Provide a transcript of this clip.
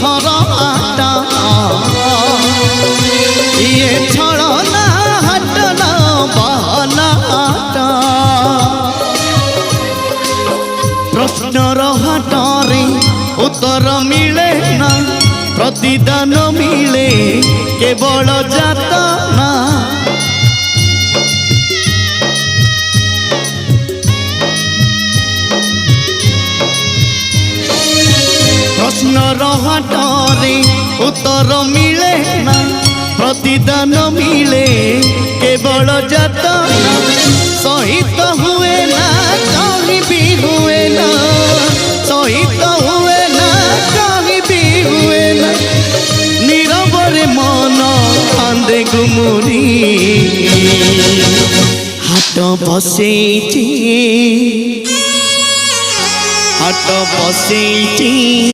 थर आटा ये छलना हटना बहाना आटा प्रश्नर हाटरे उत्तर मिले ना प्रतिदान मिले केवल जातना प्रश्नर हाटरे उत्तर मिले ना प्रतिदान मिले केवल जातना सहित हुए ना कहीं भी हुए ना सहित हुए ना कहीं भी हुए ना नीरवरे मन कांदे गुमुरी हाट बसेची